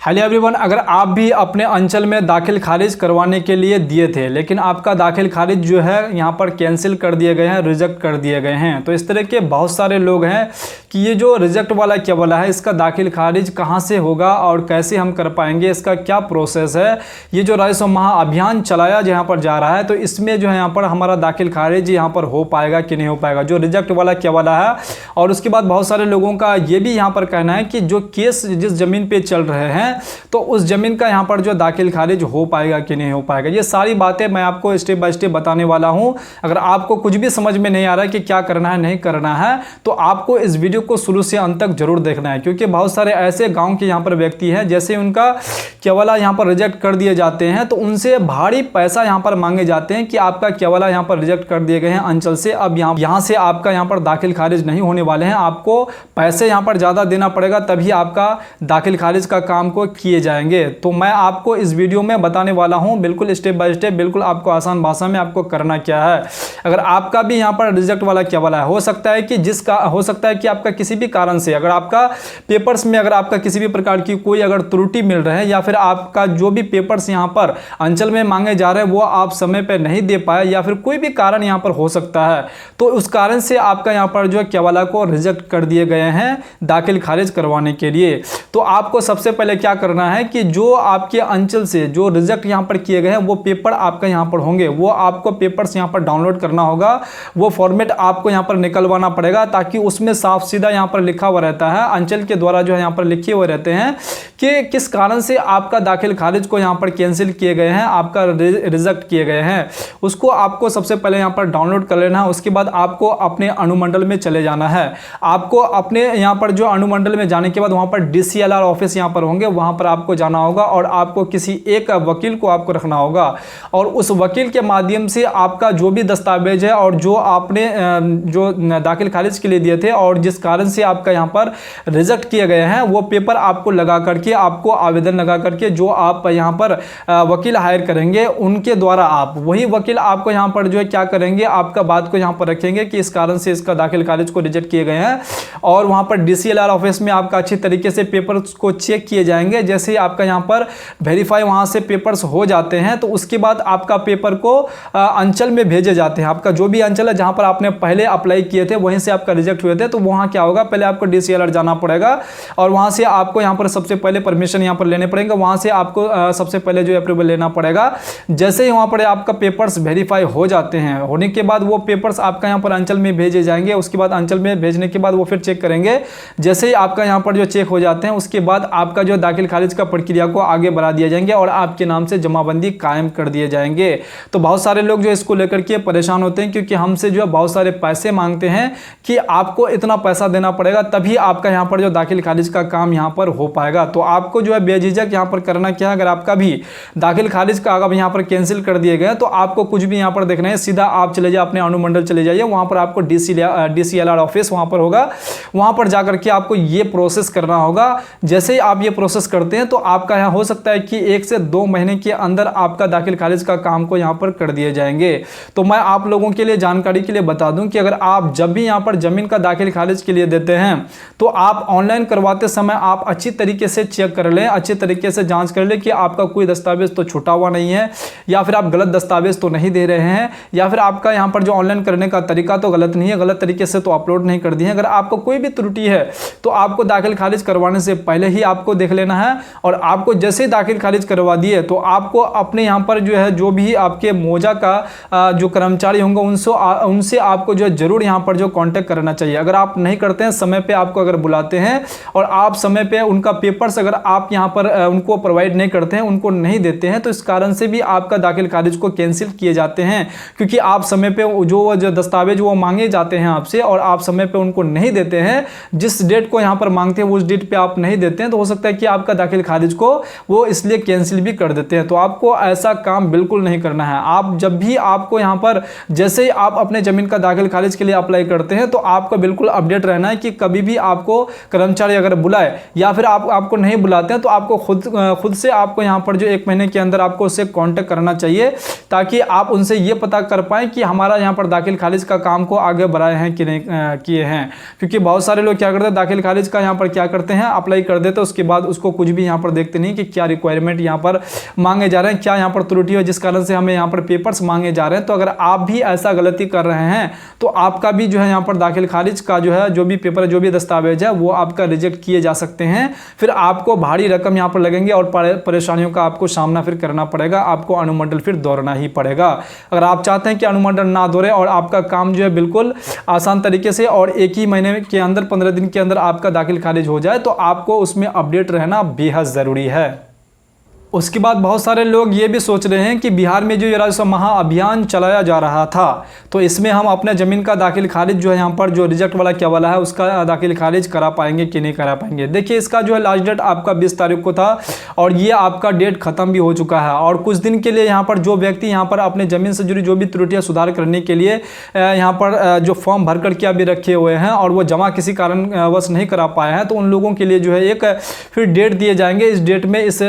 Hello everyone, अगर आप भी अपने अंचल में दाखिल खारिज करवाने के लिए दिए थे लेकिन आपका दाखिल खारिज जो है यहाँ पर कैंसिल कर दिए गए हैं, रिजेक्ट कर दिए गए हैं, तो इस तरह के बहुत सारे लोग हैं कि ये जो रिजेक्ट वाला क्या वाला है, इसका दाखिल खारिज कहाँ से होगा और कैसे हम कर पाएंगे, इसका क्या प्रोसेस है। ये जो राजस्व महाअभियान चलाया जहाँ पर जा रहा है, तो इसमें जो है यहाँ पर हमारा दाखिल खारिज यहाँ पर हो पाएगा कि नहीं हो पाएगा, जो रिजेक्ट वाला क्या वाला है। और उसके बाद बहुत सारे लोगों का ये भी यहाँ पर कहना है कि जो केस जिस ज़मीन पे चल रहे हैं तो उस ज़मीन का यहाँ पर जो दाखिल खारिज हो पाएगा कि नहीं हो पाएगा। ये सारी बातें मैं आपको स्टेप बाय स्टेप बताने वाला हूँ। अगर आपको कुछ भी समझ में नहीं आ रहा है कि क्या करना है नहीं करना है, तो आपको इस वीडियो को शुरू से अंत तक जरूर देखना है, क्योंकि बहुत सारे ऐसे गाँव के यहाँ पर व्यक्ति हैं जैसे उनका केवला यहाँ पर रिजेक्ट कर दिए जाते हैं, तो उनसे भारी पैसा यहाँ पर मांगे जाते हैं कि आपका केवला यहाँ पर रिजेक्ट कर दिए गए हैं अंचल से, अब यहाँ से आपका यहाँ पर दाखिल खारिज नहीं होने वाले हैं, आपको पैसे यहाँ पर ज़्यादा देना पड़ेगा तभी आपका दाखिल खारिज का काम को किए जाएंगे। तो मैं आपको इस वीडियो में बताने वाला हूं बिल्कुल स्टेप बाय स्टेप, बिल्कुल आपको आसान भाषा में आपको करना क्या है। अगर आपका भी यहां पर रिजेक्ट वाला क्या वाला है, हो सकता है कि आपका किसी भी कारण से अगर आपका पेपर्स में अगर आपका किसी भी प्रकार की कोई अगर त्रुटि मिल रहा है, या फिर आपका जो भी पेपर्स यहां पर अंचल में मांगे जा रहे हैं वो आप समय पर नहीं दे पाए, या फिर कोई भी कारण यहां पर हो सकता है, तो उस कारण से आपका यहां पर जो क्या वाला को रिजेक्ट कर दिए गए हैं दाखिल खारिज करवाने के लिए। तो आपको सबसे पहले क्या करना है कि जो आपके अंचल से जो रिजेक्ट यहां पर किए गए हैं वो पेपर आपका यहां पर होंगे, वो आपको पेपर्स यहां पर डाउनलोड करना होगा, वो फॉर्मेट आपको यहां पर निकलवाना पड़ेगा, ताकि उसमें साफ सीधा यहां पर लिखा हुआ रहता है, अंचल के द्वारा जो है यहां पर लिखे हुए रहते हैं कि किस कारण से आपका दाखिल खारिज को यहां पर कैंसिल किए गए हैं, आपका रिजेक्ट किए गए हैं। उसको आपको सबसे पहले यहां पर डाउनलोड कर लेना है। उसके बाद आपको अपने अनुमंडल में चले जाना है। आपको अपने यहां पर जो अनुमंडल में जाने के बाद वहां पर DCLR ऑफिस यहां पर होंगे, वहां पर आपको जाना होगा और आपको किसी एक वकील को आपको रखना होगा, और उस वकील के माध्यम से आपका जो भी दस्तावेज है और जो आपने जो दाखिल खारिज के लिए दिए थे और जिस कारण से आपका यहां पर रिजेक्ट किए गए हैं, वो पेपर आपको लगा करके, आपको आवेदन लगा करके जो आप यहां पर वकील हायर करेंगे उनके द्वारा आप वही वकील आपको यहां पर जो है क्या करेंगे, आपका बात को यहां पर रखेंगे कि इस कारण से इसका दाखिल खारिज को रिजेक्ट किए गए हैं, और वहां पर DCLR ऑफिस में आपका अच्छी तरीके से पेपर को चेक किए जाएंगे। जैसे ही आपका यहां पर वेरीफाई वहां से पेपर्स हो जाते हैं, तो उसके बाद आपका पेपर को अंचल में भेजे जाते हैं। आपका जो भी अंचल है जहां पर आपने पहले अप्लाई किए थे वहीं से आपका रिजेक्ट हुए थे, तो वहां क्या होगा, पहले आपको DCLR जाना पड़ेगा और वहां से आपको यहां पर सबसे पहले परमिशन यहां पर लेने पड़ेंगे, वहां से आपको सबसे पहले जो अप्रूवल लेना पड़ेगा। जैसे ही वहां पर आपका पेपर्स वेरीफाई हो जाते हैं, होने के बाद वो पेपर्स आपका यहां पर अंचल में भेजे जाएंगे। उसके बाद अंचल में भेजने के बाद वो फिर चेक करेंगे। जैसे ही आपका यहां पर जो चेक हो जाते हैं, उसके बाद आपका जो दाखिल खारिज का प्रक्रिया को आगे बढ़ा दिया जाएंगे और आपके नाम से जमाबंदी कायम कर दिए जाएंगे। तो बहुत सारे लोग जो इसको लेकर के परेशान होते हैं, क्योंकि हमसे जो है बहुत सारे पैसे मांगते हैं कि आपको इतना पैसा देना पड़ेगा तभी आपका यहां पर जो दाखिल खारिज का काम यहां पर हो पाएगा। तो आपको जो है बेझिझक यहां पर करना क्या है, अगर आपका भी दाखिल खारिज का अगर यहां पर कैंसिल कर दिए गए तो आपको कुछ भी यहां पर देखना है, सीधा आप चले जाइए अपने अनुमंडल चले जाइए, वहां पर आपको DCLR ऑफिस वहां पर होगा, वहां पर जाकर के आपको ये प्रोसेस करना होगा। जैसे ही आप ये प्रोसेस करते हैं तो आपका यहाँ हो सकता है कि 1 से 2 महीने के अंदर आपका दाखिल खारिज का काम को यहाँ पर कर दिए जाएंगे। तो मैं आप लोगों के लिए जानकारी के लिए बता दूं कि अगर आप जब भी यहाँ पर जमीन का दाखिल खारिज के लिए देते हैं, तो आप ऑनलाइन करवाते समय आप अच्छी तरीके से चेक कर लें, अच्छी तरीके से जांच कर लें कि आपका कोई दस्तावेज तो छूटा हुआ नहीं है, या फिर आप गलत दस्तावेज तो नहीं दे रहे हैं, या फिर आपका यहाँ पर जो ऑनलाइन करने का तरीका तो गलत नहीं है, गलत तरीके से तो अपलोड नहीं कर दिए हैं। अगर आपको कोई भी त्रुटि है तो आपको दाखिल खारिज करवाने से पहले ही आपको देख लेना है, और आपको जैसे दाखिल खारिज करवा दिए तो आपको अपने यहाँ पर जो है जो भी आपके मौजा का जो कर्मचारी होंगे उनसे आपको जो है जरूर यहाँ पर जो कांटेक्ट करना चाहिए। अगर आप नहीं करते हैं, समय पे आपको अगर बुलाते हैं और आप समय पे उनका पेपर्स अगर आप यहाँ पर उनको प्रोवाइड नहीं करते हैं, उनको नहीं देते हैं, तो इस कारण से भी आपका दाखिल खारिज को कैंसिल किए जाते हैं, क्योंकि आप समय पे जो दस्तावेज वो मांगे जाते हैं आपसे और आप समय पे उनको नहीं देते हैं, जिस डेट को यहाँ पर मांगते हैं उस डेट पे आप नहीं देते हैं, तो हो सकता है कि आपका दाखिल खारिज को वो इसलिए कैंसिल भी कर देते हैं। तो आपको ऐसा काम बिल्कुल नहीं करना है। आप जब भी आपको यहाँ पर जैसे ही आप अपने जमीन का दाखिल खारिज के लिए अप्लाई करते हैं, तो आपको बिल्कुल अपडेट रहना है कि कभी भी आपको कर्मचारी अगर बुलाए या फिर आपको नहीं बुलाते हैं, तो आपको खुद से आपको यहाँ पर जो 1 महीने के अंदर आपको उससे कांटेक्ट करना चाहिए, ताकि आप उनसे ये पता कर पाएं कि हमारा यहाँ पर दाखिल खारिज का काम को आगे बढ़ाए हैं कि नहीं किए हैं। क्योंकि बहुत सारे लोग क्या करते हैं, दाखिल खारिज का यहाँ पर क्या करते हैं, अप्लाई कर देते हैं, उसके बाद उसको कुछ भी यहाँ पर देखते नहीं कि क्या रिक्वायरमेंट यहाँ पर मांगे जा रहे हैं, क्या यहाँ पर त्रुटि है जिस कारण से हमें यहाँ पर पेपर्स मांगे जा रहे हैं। तो अगर आप भी ऐसा गलती कर रहे हैं तो आपका भी जो है यहाँ पर दाखिल खारिज का जो है जो भी पेपर जो भी दस्तावेज है वो आपका रिजेक्ट किए जा सकते हैं। फिर आपको भारी रकम यहाँ पर लगेंगे और परेशानियों का आपको सामना फिर करना पड़ेगा, आपको अनुमंडल फिर दौड़ना ही पड़ेगा। अगर आप चाहते हैं कि अनुमंडल ना दौड़े और आपका काम जो है बिल्कुल आसान तरीके से और एक ही महीने के अंदर 15 दिन के अंदर आपका दाखिल खारिज हो जाए, तो आपको उसमें अपडेट रहना बेहद ज़रूरी है। उसके बाद बहुत सारे लोग ये भी सोच रहे हैं कि बिहार में जो ये राजस्व महाअभियान चलाया जा रहा था तो इसमें हम अपने ज़मीन का दाखिल खारिज जो है यहाँ पर जो रिजेक्ट वाला क्या वाला है उसका दाखिल खारिज करा पाएंगे कि नहीं करा पाएंगे। देखिए इसका जो है लास्ट डेट आपका 20 तारीख को था और ये आपका डेट ख़त्म भी हो चुका है। और कुछ दिन के लिए यहाँ पर जो व्यक्ति यहाँ पर अपने ज़मीन से जुड़ी जो भी त्रुटियाँ सुधार करने के लिए यहाँ पर जो फॉर्म भर कर के अभी रखे हुए हैं और वो जमा किसी कारणवश नहीं करा पाए हैं तो उन लोगों के लिए जो है एक फिर डेट दिए जाएंगे। इस डेट में इस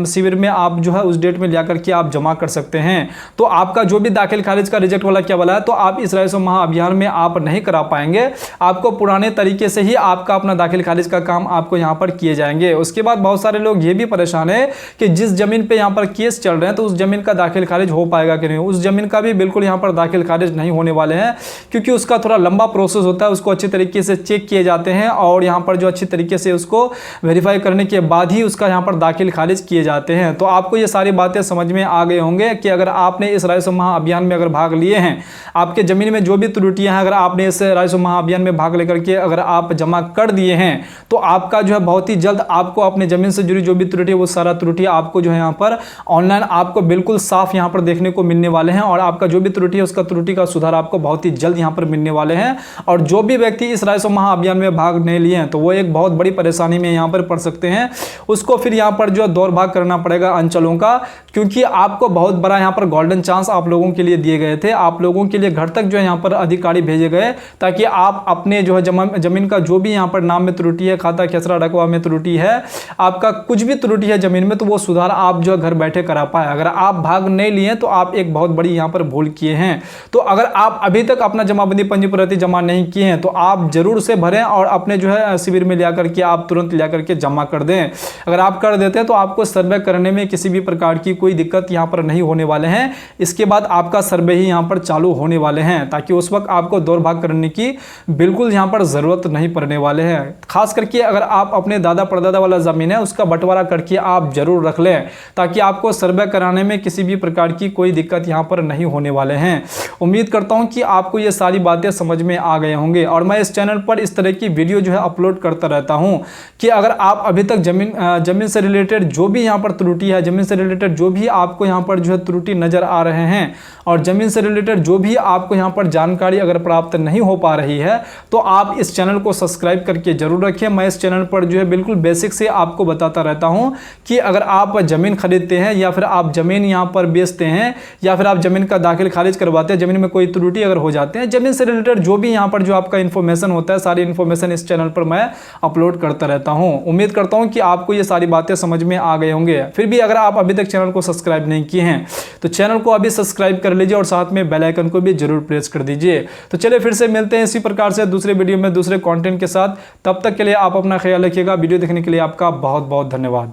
शिविर में आप जो है उस डेट में लिया करके आप जमा कर सकते हैं। तो आपका जो भी दाखिल खारिज का रिजेक्ट वाला क्या वाला है तो आप इस राजस्व महाअभियान में आप नहीं करा पाएंगे, आपको पुराने तरीके से ही आपका अपना दाखिल खारिज का काम आपको यहाँ पर किए जाएंगे। उसके बाद बहुत सारे लोग ये भी परेशान है कि जिस जमीन पे यहाँ पर केस चल रहे हैं तो उस जमीन का दाखिल खारिज हो पाएगा कि नहीं। उस जमीन का भी बिल्कुल यहाँ पर दाखिल खारिज नहीं होने वाले हैं क्योंकि उसका थोड़ा लंबा प्रोसेस होता है, उसको अच्छी तरीके से चेक किए जाते हैं और यहाँ पर जो अच्छी तरीके से उसको वेरीफाई करने के बाद ही उसका यहाँ पर दाखिल खारिज किए जाते हैं। तो आपको ये सारी बातें समझ में आ गए होंगे कि अगर आपने इस राजस्व महाअभियान में अगर भाग लिए हैं, आपके जमीन में जो भी त्रुटियां हैं अगर आपने इस राजस्व महाअभियान में भाग लेकर के अगर आप जमा कर दिए हैं तो आपका जो है बहुत ही जल्द आपको अपने जमीन से जुड़ी जो भी त्रुटि है वो सारा त्रुटि आपको जो है यहाँ पर ऑनलाइन आपको बिल्कुल साफ यहाँ पर देखने को मिलने वाले हैं और आपका जो भी त्रुटि है उसका त्रुटि का सुधार आपको बहुत ही जल्द यहाँ पर मिलने वाले हैं। और जो भी व्यक्ति इस राजस्व महाअभियान में भाग नहीं लिए हैं तो वो एक बहुत बड़ी परेशानी में यहाँ पर पड़ सकते हैं। उसको फिर यहाँ पर जो दौड़ भाग करना पड़ेगा अंचलों का, क्योंकि आपको बहुत बड़ा यहाँ पर गोल्डन चांस आप लोगों के लिए दिए गए थे। आप लोगों के लिए घर तक जो है यहाँ पर अधिकारी भेजे गए ताकि आप अपने जो है जमीन का जो भी यहाँ पर नाम में त्रुटि है, खाता खेसरा रकबा में त्रुटि है, आपका कुछ भी त्रुटि है जमीन में तो वो सुधार आप जो है घर बैठे करा पाए। अगर आप भाग नहीं लिए तो आप एक बहुत बड़ी यहाँ पर भूल किए हैं। तो अगर आप अभी तक अपना जमाबंदी पंजीप्रति जमा नहीं किए हैं तो आप जरूर से भरें और अपने जो है शिविर में लिया करके आप तुरंत लिया करके जमा कर दें। अगर आप कर देते हैं तो आपको सर्वे करने में किसी भी प्रकार की कोई दिक्कत यहाँ पर नहीं होने वाले हैं। इसके बाद आपका सर्वे ही यहाँ पर चालू होने वाले हैं ताकि उस वक्त आपको दौड़ भाग करने की बिल्कुल यहाँ पर ज़रूरत नहीं पड़ने वाले हैं। खास करके अगर आप अपने दादा परदादा वाला ज़मीन है उसका बंटवारा करके आप जरूर रख लें ताकि आपको सर्वे कराने में किसी भी प्रकार की कोई दिक्कत यहाँ पर नहीं होने वाले हैं। उम्मीद करता हूँ कि आपको ये सारी बातें समझ में आ गए होंगे और मैं इस चैनल पर इस तरह की वीडियो जो है अपलोड करता रहता हूँ कि अगर आप अभी तक जमीन से रिलेटेड जो भी यहाँ पर त्रुटि है, जमीन से रिलेटेड जो भी आपको यहाँ पर जो है त्रुटि नज़र आ रहे हैं और ज़मीन से रिलेटेड जो भी आपको यहाँ पर जानकारी अगर प्राप्त नहीं हो पा रही है तो आप इस चैनल को सब्सक्राइब करके जरूर रखें। मैं इस चैनल पर जो है बिल्कुल बेसिक से आपको बताता रहता हूँ कि अगर आप ज़मीन खरीदते हैं या फिर आप ज़मीन यहाँ पर बेचते हैं या फिर आप ज़मीन का दाखिल खारिज करवाते हैं, ज़मीन में कोई त्रुटि अगर हो जाते हैं, ज़मीन से रिलेटेड जो भी यहाँ पर जो आपका इन्फॉर्मेशन होता है सारी इन्फॉर्मेशन इस चैनल पर मैं अपलोड करता रहता हूँ। उम्मीद करता हूँ कि आपको ये सारी बातें समझ में आ गए होंगे। फिर भी अगर आप अभी तक चैनल को सब्सक्राइब नहीं किए हैं तो चैनल को अभी सब्सक्राइब कर लीजिए और साथ में बेल आइकन को भी जरूर प्रेस कर दीजिए। तो चलिए फिर से मिलते हैं इसी प्रकार से दूसरे वीडियो में दूसरे कंटेंट के साथ। तब तक के लिए आप अपना ख्याल रखिएगा। वीडियो देखने के लिए आपका बहुत बहुत धन्यवाद।